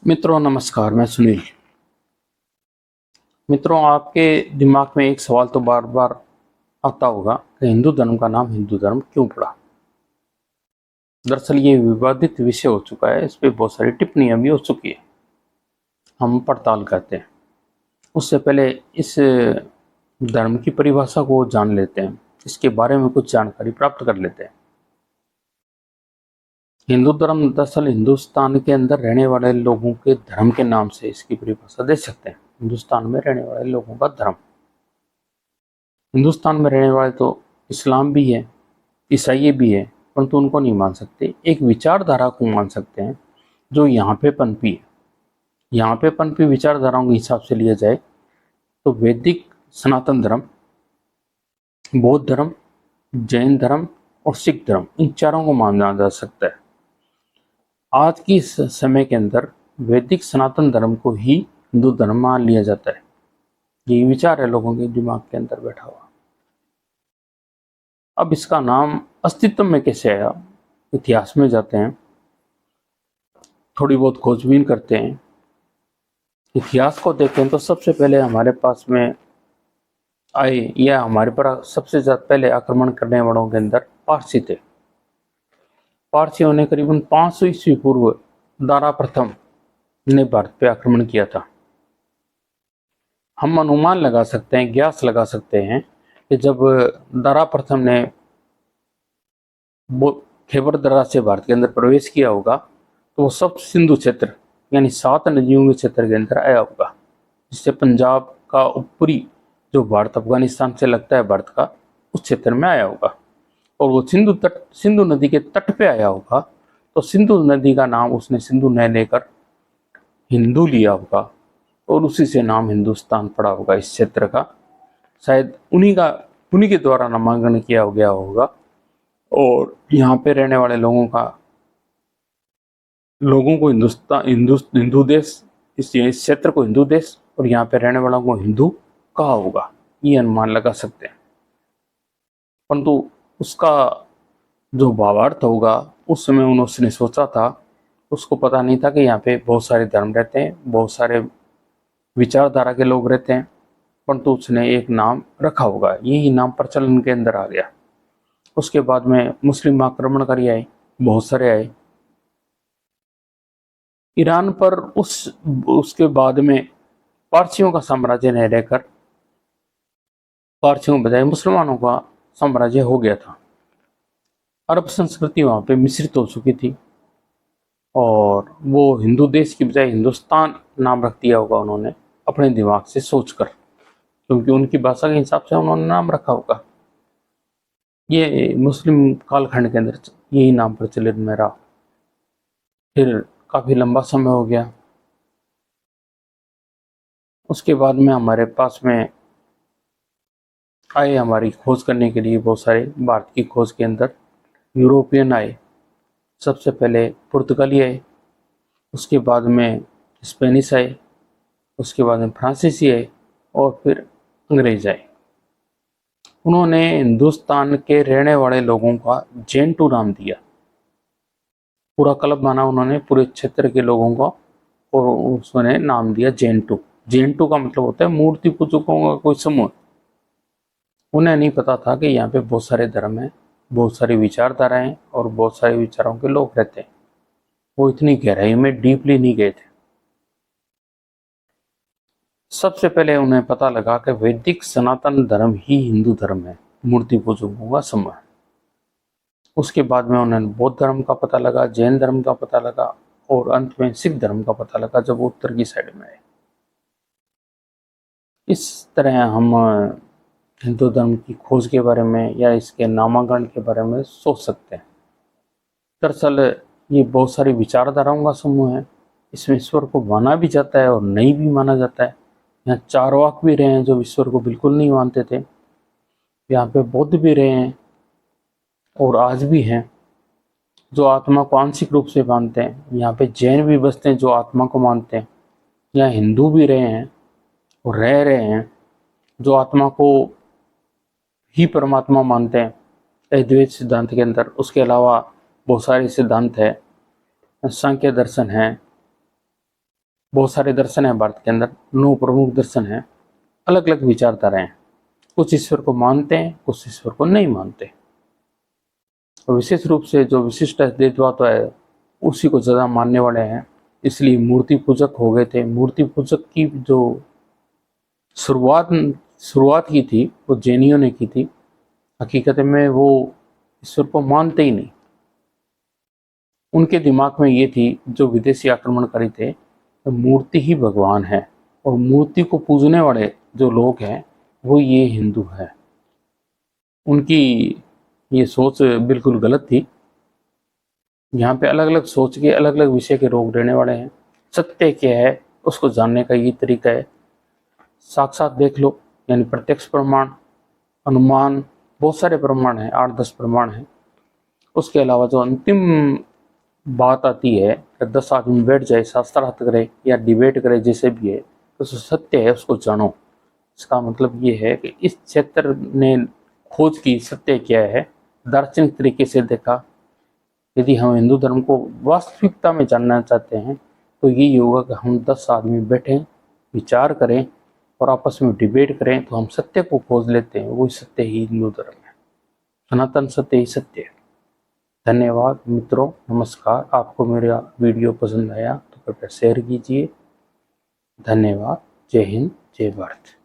मित्रों नमस्कार, मैं सुनील। मित्रों, आपके दिमाग में एक सवाल तो बार बार आता होगा कि हिंदू धर्म का नाम हिंदू धर्म क्यों पड़ा। दरअसल ये विवादित विषय हो चुका है, इस पे बहुत सारी टिप्पणियां भी हो चुकी है। हम पड़ताल करते हैं। उससे पहले इस धर्म की परिभाषा को जान लेते हैं, इसके बारे में कुछ जानकारी प्राप्त कर लेते हैं। हिंदू धर्म दरअसल हिंदुस्तान के अंदर रहने वाले लोगों के धर्म के नाम से इसकी परिभाषा दे सकते हैं। हिंदुस्तान में रहने वाले लोगों का धर्म। हिंदुस्तान में रहने वाले तो इस्लाम भी है, ईसाई भी है, परंतु उनको नहीं मान सकते। एक विचारधारा को मान सकते हैं जो यहाँ पे पनपी है। यहाँ पे पनपी विचारधाराओं के हिसाब से लिया जाए तो वैदिक सनातन धर्म, बौद्ध धर्म, जैन धर्म और सिख धर्म, इन चारों को माना जा सकता है। आज की समय के अंदर वैदिक सनातन धर्म को ही हिंदू धर्म मान लिया जाता है। यही विचार है लोगों के दिमाग के अंदर बैठा हुआ। अब इसका नाम अस्तित्व में कैसे आया, इतिहास में जाते हैं, थोड़ी बहुत खोजबीन करते हैं, इतिहास को देखते हैं तो सबसे पहले हमारे पास में आए या हमारे पर सबसे ज्यादा पहले आक्रमण करने वालों के अंदर पारसी थे। पारसियों ने करीबन 500 ईस्वी पूर्व दारा प्रथम ने भारत पे आक्रमण किया था। हम अनुमान लगा सकते हैं, ज्ञास लगा सकते हैं कि जब दारा प्रथम ने खैबर दर्रा से भारत के अंदर प्रवेश किया होगा तो वो सब सिंधु क्षेत्र यानी 7 नदियों के क्षेत्र के अंदर आया होगा, जिससे पंजाब का ऊपरी जो भारत अफगानिस्तान से लगता है भारत का, उस क्षेत्र में आया होगा। और वो सिंधु नदी के तट पे आया होगा तो सिंधु नदी का नाम उसने सिंधु न लेकर हिंदू लिया होगा और उसी से नाम हिंदुस्तान पड़ा होगा इस क्षेत्र का। शायद उन्हीं के द्वारा नामांकन किया गया होगा और यहाँ पे रहने वाले लोगों को हिंदू देश, इस क्षेत्र को हिंदू देश और यहाँ पे रहने वालों को हिंदू कहा होगा, ये अनुमान लगा सकते हैं। परंतु उसका जो भावार्थ होगा उस समय उन्होंने सोचा था, उसको पता नहीं था कि यहाँ पे बहुत सारे धर्म रहते हैं, बहुत सारे विचारधारा के लोग रहते हैं, परंतु उसने एक नाम रखा होगा, यही नाम प्रचलन के अंदर आ गया। उसके बाद में मुस्लिम आक्रमणकारी आए, बहुत सारे आए ईरान पर। उसके बाद में पारसियों का साम्राज्य न रहकर पारसियों बजाय मुसलमानों का साम्राज्य हो गया था। अरब संस्कृति वहाँ पे मिश्रित हो चुकी थी और वो हिंदू देश की बजाय हिंदुस्तान नाम रख दिया होगा उन्होंने अपने दिमाग से सोचकर, क्योंकि उनकी भाषा के हिसाब से उन्होंने नाम रखा होगा। ये मुस्लिम कालखंड के अंदर यही नाम प्रचलित में रहा। फिर काफ़ी लंबा समय हो गया। उसके बाद में हमारे पास में आए हमारी खोज करने के लिए बहुत सारे। भारत की खोज के अंदर यूरोपियन आए, सबसे पहले पुर्तगाली आए, उसके बाद में स्पेनिश आए, उसके बाद में फ्रांसीसी आए और फिर अंग्रेज आए। उन्होंने हिंदुस्तान के रहने वाले लोगों का जेंटू नाम दिया। पूरा क्लब माना उन्होंने पूरे क्षेत्र के लोगों को और उसने नाम दिया जेंटू। जेंटू का मतलब होता है मूर्ति पूजकों का कोई समूह। उन्हें नहीं पता था कि यहाँ पे बहुत सारे धर्म हैं, बहुत सारी विचारधाराएं और बहुत सारे विचारों के लोग रहते हैं। वो इतनी गहराई में डीपली नहीं गए थे। सबसे पहले उन्हें पता लगा कि वैदिक सनातन धर्म ही हिंदू धर्म है, मूर्ति पूजकों का समूह। उसके बाद में उन्हें बौद्ध धर्म का पता लगा, जैन धर्म का पता लगा और अंत में सिख धर्म का पता लगा जब वो उत्तर की साइड में आए। इस तरह हम हिंदू धर्म की खोज के बारे में या इसके नामांकन के बारे में सोच सकते हैं। दरअसल ये बहुत सारी विचारधाराओं का समूह है। इसमें ईश्वर को माना भी जाता है और नहीं भी माना जाता है। यहाँ चारवाक भी रहे हैं जो ईश्वर को बिल्कुल नहीं मानते थे, यहाँ पे बौद्ध भी रहे हैं और आज भी हैं जो आत्मा को आंशिक रूप से मानते हैं। यहाँ पे जैन भी बसते हैं जो आत्मा को मानते हैं। यहाँ हिंदू भी रहे हैं और रह रहे हैं जो आत्मा को ही परमात्मा मानते हैं अद्वैत सिद्धांत के अंदर। उसके अलावा बहुत सारे सिद्धांत है, सांख्य दर्शन है, बहुत सारे दर्शन हैं भारत के अंदर, 9 प्रमुख दर्शन हैं, अलग अलग विचारधाराएं हैं। कुछ ईश्वर को मानते हैं, कुछ ईश्वर को नहीं मानते। और विशेष रूप से जो विशिष्ट अद्वैतवाद है उसी को ज़्यादा मानने वाले हैं, इसलिए मूर्ति पूजक हो गए थे। मूर्ति पूजक की जो शुरुआत शुरुआत की थी वो जैनियों ने की थी। हकीकत में वो ईश्वर को मानते ही नहीं। उनके दिमाग में ये थी, जो विदेशी आक्रमणकारी थे, तो मूर्ति ही भगवान है और मूर्ति को पूजने वाले जो लोग हैं वो ये हिंदू हैं। उनकी ये सोच बिल्कुल गलत थी। यहाँ पे अलग अलग सोच के अलग अलग विषय के लोग रहने वाले हैं। सत्य क्या है उसको जानने का ये तरीका है, साक्षात देख लो, यानी प्रत्यक्ष प्रमाण, अनुमान, बहुत सारे प्रमाण हैं, 8-10 प्रमाण हैं। उसके अलावा जो अंतिम बात आती है कि 10 आदमी बैठ जाए, शास्त्रार्थ करे या डिबेट करे, जैसे भी है, तो जो सत्य है उसको जानो। इसका मतलब ये है कि इस क्षेत्र ने खोज की सत्य क्या है, दार्शनिक तरीके से देखा। यदि हम हिंदू धर्म को वास्तविकता में जानना चाहते हैं तो यही होगा कि हम 10 आदमी बैठें, विचार करें और आपस में डिबेट करें, तो हम सत्य को खोज लेते हैं। वही सत्य ही हिंदू धर्म है, सनातन सत्य ही सत्य है। धन्यवाद मित्रों, नमस्कार। आपको मेरा वीडियो पसंद आया तो कृपया शेयर कीजिए। धन्यवाद। जय हिंद, जय भारत।